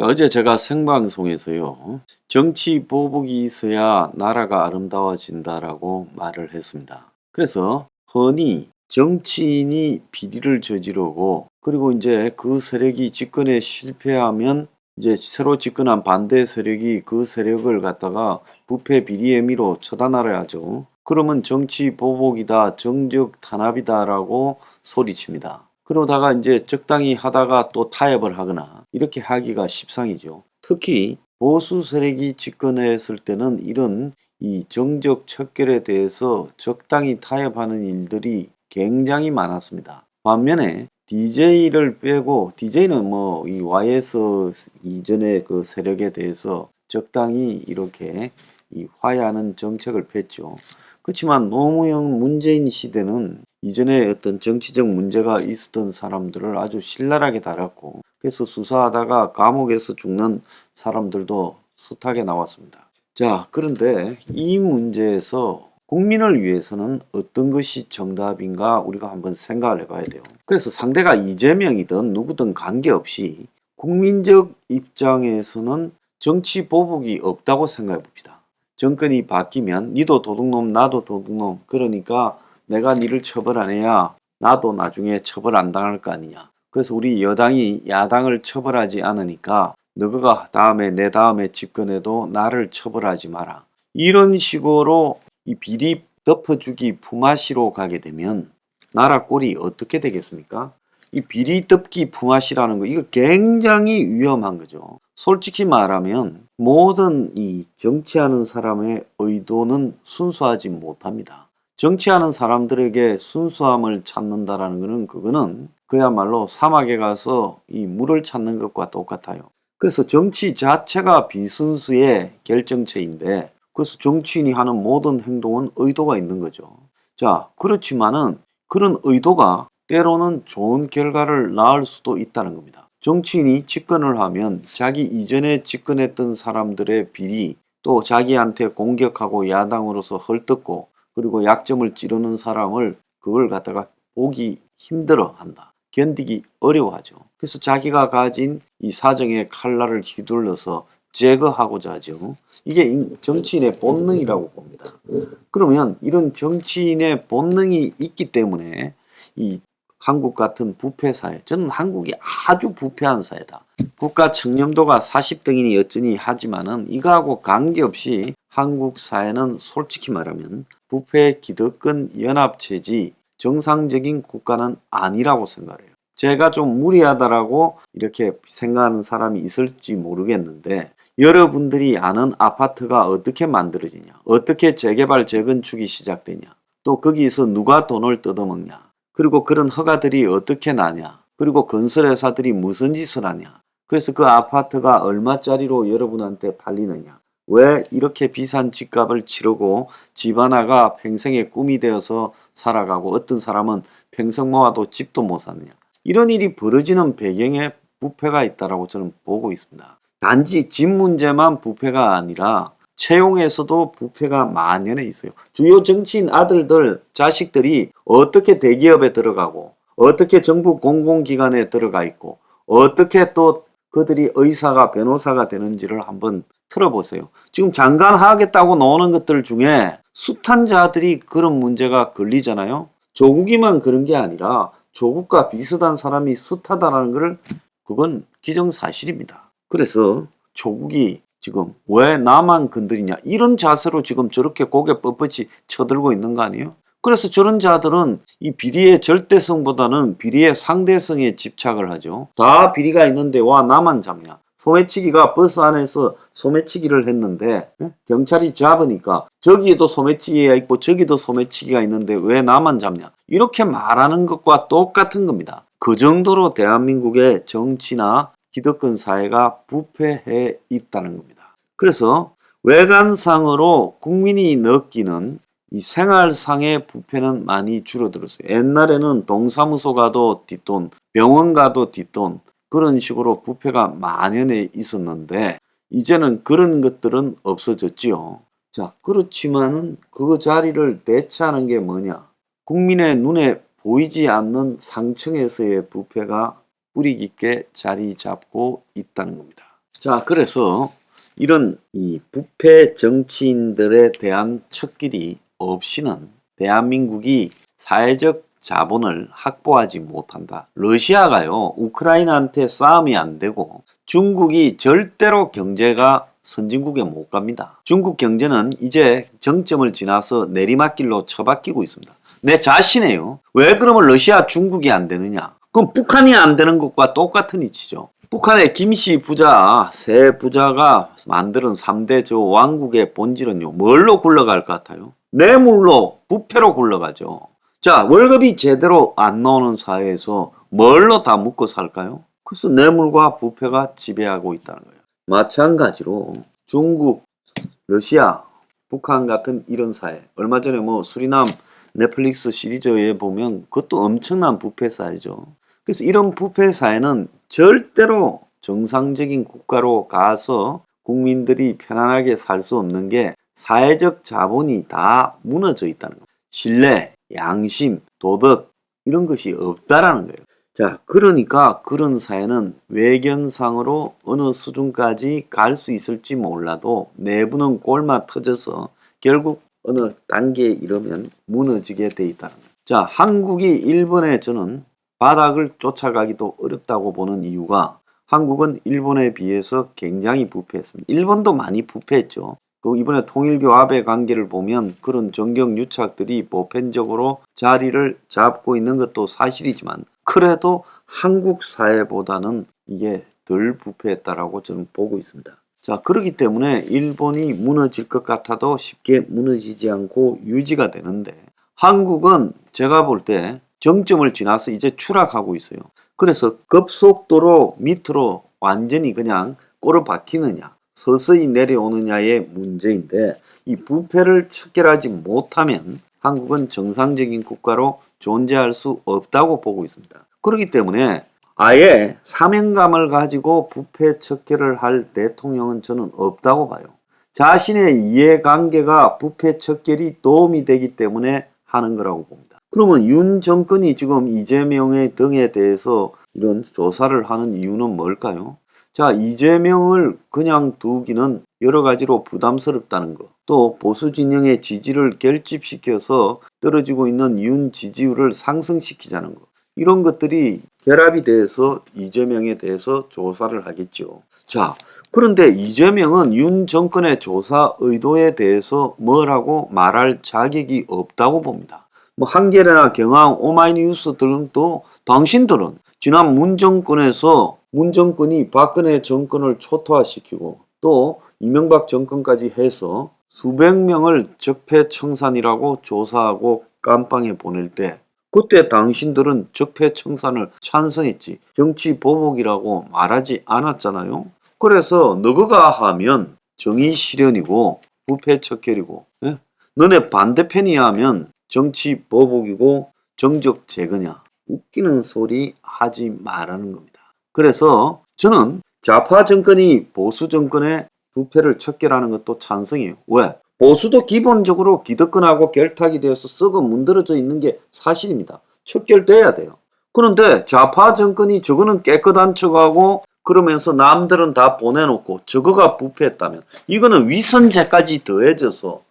어제 제가 생방송에서요, 정치 보복이 있어야 나라가 아름다워진다라고 말을 했습니다. 그래서 흔히 정치인이 비리를 저지르고, 그리고 이제 그 세력이 집권에 실패하면 이제 새로 집권한 반대 세력이 그 세력을 갖다가 부패 비리 혐의로 처단하려 하죠. 그러면 정치 보복이다, 정적 탄압이다라고 소리칩니다. 그러다가 이제 적당히 하다가 또 타협을 하거나 이렇게 하기가 십상이죠. 특히 보수 세력이 집권했을 때는 이런 이 정적 척결에 대해서 적당히 타협하는 일들이 굉장히 많았습니다. 반면에 DJ를 빼고, DJ는 뭐 이 YS 이전의 그 세력에 대해서 적당히 이렇게 이 화해하는 정책을 폈죠. 그렇지만 노무현 문재인 시대는 이전에 어떤 정치적 문제가 있었던 사람들을 아주 신랄하게 다뤘고, 그래서 수사하다가 감옥에서 죽는 사람들도 숱하게 나왔습니다. 자, 그런데 이 문제에서 국민을 위해서는 어떤 것이 정답인가 우리가 한번 생각을 해봐야 돼요. 그래서 상대가 이재명이든 누구든 관계없이 국민적 입장에서는 정치 보복이 없다고 생각해 봅시다. 정권이 바뀌면 니도 도둑놈 나도 도둑놈, 그러니까 내가 니를 처벌 안 해야 나도 나중에 처벌 안 당할 거 아니냐. 그래서 우리 여당이 야당을 처벌하지 않으니까 너가 다음에 내 다음에 집권해도 나를 처벌하지 마라. 이런 식으로 이 비리 덮어주기 품앗이로 가게 되면 나라 꼴이 어떻게 되겠습니까? 이 비리 덮기 품앗이라는 거, 이거 굉장히 위험한 거죠. 솔직히 말하면 모든 이 정치하는 사람의 의도는 순수하지 못합니다. 정치하는 사람들에게 순수함을 찾는다라는 것은, 그거는 그야말로 사막에 가서 이 물을 찾는 것과 똑같아요. 그래서 정치 자체가 비순수의 결정체인데, 그래서 정치인이 하는 모든 행동은 의도가 있는 거죠. 자, 그렇지만은 그런 의도가 때로는 좋은 결과를 낳을 수도 있다는 겁니다. 정치인이 집권을 하면 자기 이전에 집권했던 사람들의 비리, 또 자기한테 공격하고 야당으로서 헐뜯고 그리고 약점을 찌르는 사람을 그걸 갖다가 보기 힘들어 한다. 견디기 어려워하죠. 그래서 자기가 가진 이 사정의 칼날을 휘둘러서 제거하고자 하죠. 이게 정치인의 본능이라고 봅니다. 그러면 이런 정치인의 본능이 있기 때문에 이 한국 같은 부패 사회, 저는 한국이 아주 부패한 사회다. 국가 청렴도가 40등이니 어쩌니 하지만은 이거하고 관계없이 한국 사회는 솔직히 말하면 부패 기득권 연합체지 정상적인 국가는 아니라고 생각해요. 제가 좀 무리하다라고 이렇게 생각하는 사람이 있을지 모르겠는데, 여러분들이 아는 아파트가 어떻게 만들어지냐, 어떻게 재개발 재건축이 시작되냐, 또 거기서 누가 돈을 뜯어먹냐, 그리고 그런 허가들이 어떻게 나냐, 그리고 건설회사들이 무슨 짓을 하냐, 그래서 그 아파트가 얼마짜리로 여러분한테 팔리느냐, 왜 이렇게 비싼 집값을 치르고 집 하나가 평생의 꿈이 되어서 살아가고 어떤 사람은 평생 모아도 집도 못 사느냐, 이런 일이 벌어지는 배경에 부패가 있다라고 저는 보고 있습니다. 단지 집 문제만 부패가 아니라 채용에서도 부패가 만연해 있어요. 주요 정치인 아들들, 자식들이 어떻게 대기업에 들어가고, 어떻게 정부 공공기관에 들어가 있고, 어떻게 또 그들이 의사가 변호사가 되는지를 한번 틀어보세요. 지금 장관 하겠다고 나오는 것들 중에 숱한 자들이 그런 문제가 걸리잖아요. 조국이만 그런 게 아니라 조국과 비슷한 사람이 숱하다는 걸, 그건 기정사실입니다. 그래서 조국이 지금 왜 나만 건드리냐, 이런 자세로 지금 저렇게 고개 뻣뻣이 쳐들고 있는 거 아니에요? 그래서 저런 자들은 이 비리의 절대성보다는 비리의 상대성에 집착을 하죠. 다 비리가 있는데 와 나만 잡냐. 소매치기가 버스 안에서 소매치기를 했는데 경찰이 잡으니까 저기에도 소매치기가 있고 저기도 소매치기가 있는데 왜 나만 잡냐, 이렇게 말하는 것과 똑같은 겁니다. 그 정도로 대한민국의 정치나 기득권 사회가 부패해 있다는 겁니다. 그래서 외관상으로 국민이 느끼는 이 생활상의 부패는 많이 줄어들었어요. 옛날에는 동사무소 가도 뒷돈, 병원 가도 뒷돈, 그런 식으로 부패가 만연해 있었는데 이제는 그런 것들은 없어졌지요. 자, 그렇지만은 그 자리를 대체하는 게 뭐냐? 국민의 눈에 보이지 않는 상층에서의 부패가 뿌리 깊게 자리 잡고 있다는 겁니다. 자, 그래서 이런 이 부패 정치인들에 대한 척길이 없이는 대한민국이 사회적 자본을 확보하지 못한다. 러시아가요, 우크라이나한테 싸움이 안 되고 중국이 절대로 경제가 선진국에 못 갑니다. 중국 경제는 이제 정점을 지나서 내리막길로 처박히고 있습니다. 내 자신에요. 왜 그러면 러시아, 중국이 안 되느냐? 그럼 북한이 안 되는 것과 똑같은 이치죠. 북한의 김씨 부자, 세 부자가 만드는 3대 저 왕국의 본질은요, 뭘로 굴러갈 것 같아요? 뇌물로, 부패로 굴러가죠. 자, 월급이 제대로 안 나오는 사회에서 뭘로 다 먹고 살까요? 그래서 뇌물과 부패가 지배하고 있다는 거예요. 마찬가지로 중국, 러시아, 북한 같은 이런 사회. 얼마 전에 뭐 수리남 넷플릭스 시리즈에 보면 그것도 엄청난 부패 사회죠. 그래서 이런 부패 사회는 절대로 정상적인 국가로 가서 국민들이 편안하게 살 수 없는 게 사회적 자본이 다 무너져 있다는 거예요. 신뢰, 양심, 도덕 이런 것이 없다라는 거예요. 자, 그러니까 그런 사회는 외견상으로 어느 수준까지 갈 수 있을지 몰라도 내부는 골마 터져서 결국 어느 단계에 이르면 무너지게 돼 있다는 거예요. 자, 한국이 일본에 저는 바닥을 쫓아가기도 어렵다고 보는 이유가 한국은 일본에 비해서 굉장히 부패했습니다. 일본도 많이 부패했죠. 그 이번에 통일교합의 관계를 보면 그런 정경유착들이 보편적으로 자리를 잡고 있는 것도 사실이지만 그래도 한국 사회보다는 이게 덜 부패했다라고 저는 보고 있습니다. 자, 그렇기 때문에 일본이 무너질 것 같아도 쉽게 무너지지 않고 유지가 되는데 한국은 제가 볼 때 정점을 지나서 이제 추락하고 있어요. 그래서 급속도로 밑으로 완전히 그냥 꼬르 박히느냐 서서히 내려오느냐의 문제인데 이 부패를 척결하지 못하면 한국은 정상적인 국가로 존재할 수 없다고 보고 있습니다. 그렇기 때문에 아예 사명감을 가지고 부패 척결을 할 대통령은 저는 없다고 봐요. 자신의 이해관계가 부패 척결이 도움이 되기 때문에 하는 거라고 봅니다. 그러면 윤 정권이 지금 이재명의 등에 대해서 이런 조사를 하는 이유는 뭘까요? 자, 이재명을 그냥 두기는 여러 가지로 부담스럽다는 것, 또 보수 진영의 지지를 결집시켜서 떨어지고 있는 윤 지지율을 상승시키자는 것, 이런 것들이 결합이 돼서 이재명에 대해서 조사를 하겠죠. 자, 그런데 이재명은 윤 정권의 조사 의도에 대해서 뭐라고 말할 자격이 없다고 봅니다. 뭐 한겨레나 경향, 오마이뉴스 등도 당신들은 지난 문 정권이 박근혜 정권을 초토화시키고 또 이명박 정권까지 해서 수백 명을 적폐청산이라고 조사하고 깜빵에 보낼 때 그때 당신들은 적폐청산을 찬성했지 정치 보복이라고 말하지 않았잖아요. 그래서 너가 하면 정의 실현이고 부패 척결이고, 예? 너네 반대편이 하면 정치 보복이고 정적 제거냐, 웃기는 소리 하지 말라는 겁니다. 그래서 저는 좌파 정권이 보수 정권의 부패를 척결하는 것도 찬성이에요. 왜? 보수도 기본적으로 기득권하고 결탁이 되어서 썩어 문드러져 있는 게 사실입니다. 척결돼야 돼요. 그런데 좌파 정권이 저거는 깨끗한 척하고 그러면서 남들은 다 보내놓고 저거가 부패했다면 이거는 위선죄까지 더해져서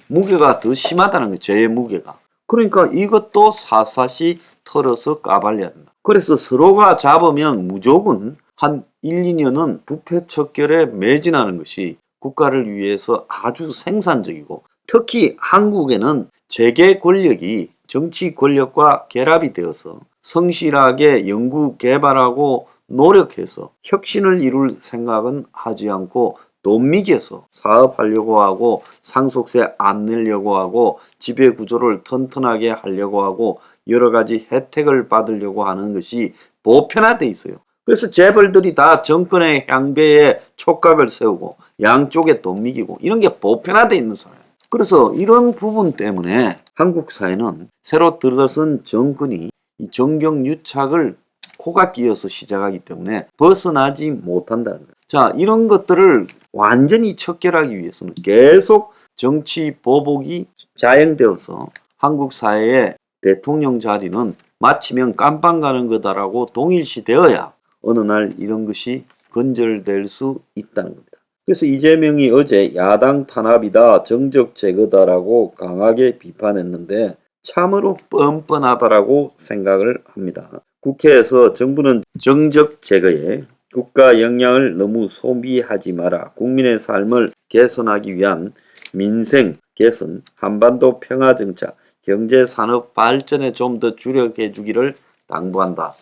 무게가 더 심하다는 거예요. 죄의 무게가. 그러니까 이것도 사사시 털어서 까발려야 된다. 그래서 서로가 잡으면 무조건 한 1, 2년은 부패 척결에 매진하는 것이 국가를 위해서 아주 생산적이고 특히 한국에는 재계 권력이 정치 권력과 결합이 되어서 성실하게 연구 개발하고 노력해서 혁신을 이룰 생각은 하지 않고 돈 미개서 사업하려고 하고 상속세 안 내려고 하고 지배구조를 튼튼하게 하려고 하고 여러 가지 혜택을 받으려고 하는 것이 보편화돼 있어요. 그래서 재벌들이 다 정권의 향배에 촉각을 세우고 양쪽에 돈 미기고 이런 게 보편화돼 있는 사회예요. 그래서 이런 부분 때문에 한국 사회는 새로 들어선 정권이 이 정경유착을 코가 끼어서 시작하기 때문에 벗어나지 못한다는 거예요. 자, 이런 것들을 완전히 척결하기 위해서는 계속 정치 보복이 자행되어서 한국 사회의 대통령 자리는 마치면 깜빵 가는 거다라고 동일시 되어야 어느 날 이런 것이 건절될 수 있다는 겁니다. 그래서 이재명이 어제 야당 탄압이다, 정적 제거다라고 강하게 비판했는데 참으로 뻔뻔하다라고 생각을 합니다. 국회에서 정부는 정적 제거에 국가 역량을 너무 소비하지 마라. 국민의 삶을 개선하기 위한 민생 개선, 한반도 평화 정착, 경제 산업 발전에 좀 더 주력해 주기를 당부한다.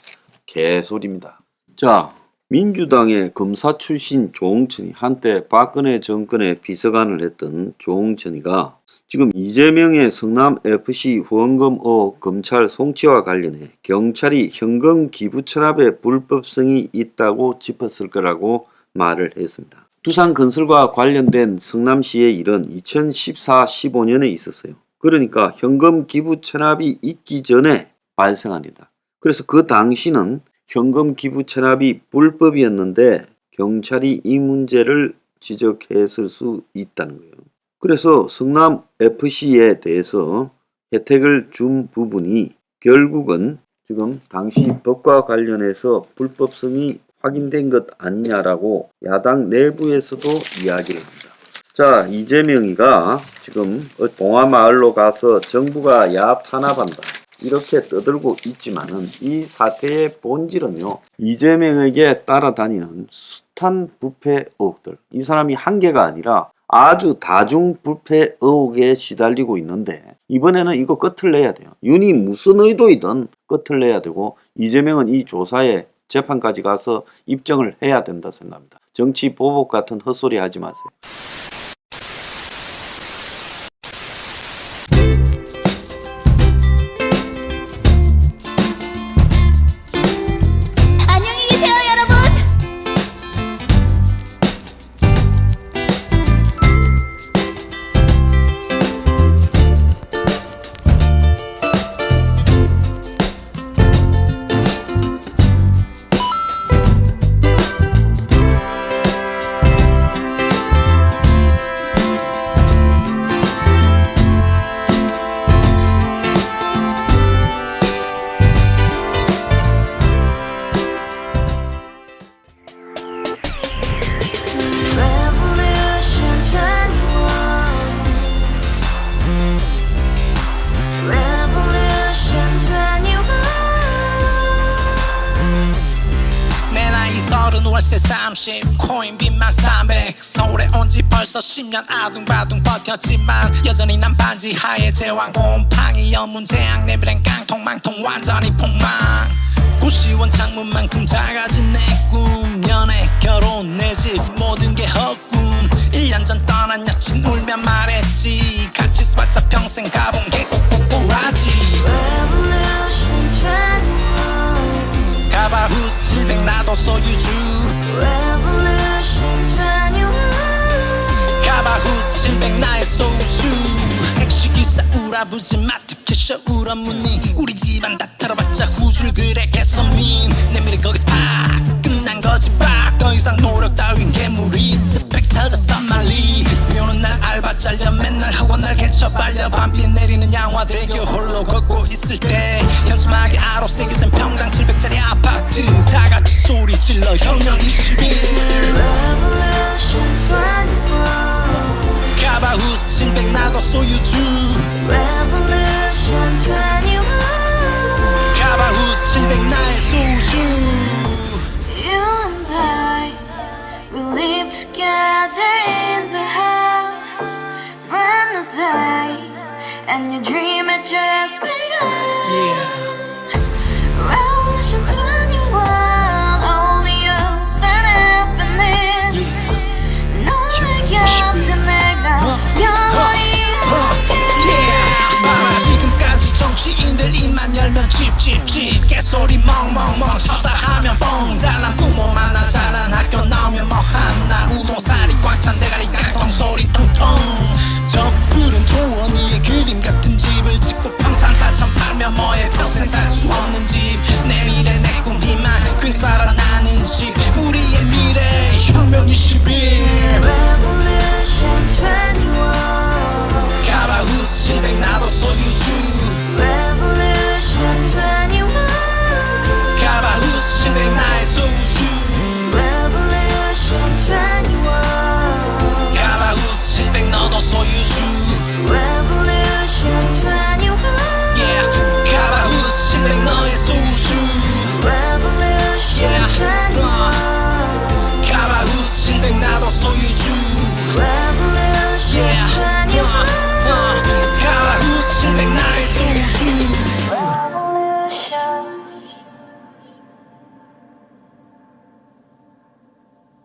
개소리입니다. 자, 민주당의 검사 출신 조홍천이, 한때 박근혜 정권의 비서관을 했던 조홍천이가 지금 이재명의 성남FC 후원금 의혹 검찰 송치와 관련해 경찰이 현금 기부 천압의 불법성이 있다고 짚었을 거라고 말을 했습니다. 두산건설과 관련된 성남시의 일은 2014-15년에 있었어요. 그러니까 현금 기부 천압이 있기 전에 발생한 일이다. 그래서 그 당시는 현금 기부 천압이 불법이었는데 경찰이 이 문제를 지적했을 수 있다는 거예요. 그래서 성남FC에 대해서 혜택을 준 부분이 결국은 지금 당시 법과 관련해서 불법성이 확인된 것 아니냐라고 야당 내부에서도 이야기를 합니다. 자, 이재명이가 지금 봉화마을로 가서 정부가 야 탄압한다 이렇게 떠들고 있지만은 이 사태의 본질은요, 이재명에게 따라다니는 숱한 부패 의혹들, 이 사람이 한 개가 아니라 아주 다중 부패 의혹에 시달리고 있는데 이번에는 이거 끝을 내야 돼요. 윤이 무슨 의도이든 끝을 내야 되고 이재명은 이 조사에 재판까지 가서 입증을 해야 된다 생각합니다. 정치 보복 같은 헛소리 하지 마세요. 안녕히 계세요, 여러분. 월세 30 코인빚만 300 서울에 온지 벌써 10년 아둥바둥 버텼지만 여전히 난 반지 하에 제왕 곰팡이 연문제약 내비랑 깡통망통 완전히 폭망 고시원 창문만큼 작아진 내 꿈 연애 결혼 내 집 모든 게 헛꿈 1년 전 떠난 여친 울며 말했지 같이 써봤자 평생 가본 게 꼭꼭꼭하지 가바후스 700 나도 소유주 가바후스 700 나의 소유주 택시기사 우라부지 마트 캐셔 우라무늬 우리 집안 다 털어봤자 후줄 그래 개선민 내 미래 거기서 팍 끝난 거지 팍더 이상 노력 따윈 괴물이 스펙 찾아 산말리 비오는 날 알바 잘려 맨날 학원 날 개쳐 발려 밤비 내리는 양화대교 홀로 걷고 있을 때 현수막에 아로 새겨진 평당 700짜리 아파트 다같이 소리 질러 혁명 21 가바후스 700 나도 소유주 가바후스 700 나의 소유주 You and I, we live together in the house, brand new day, and your dream had just begun. Yeah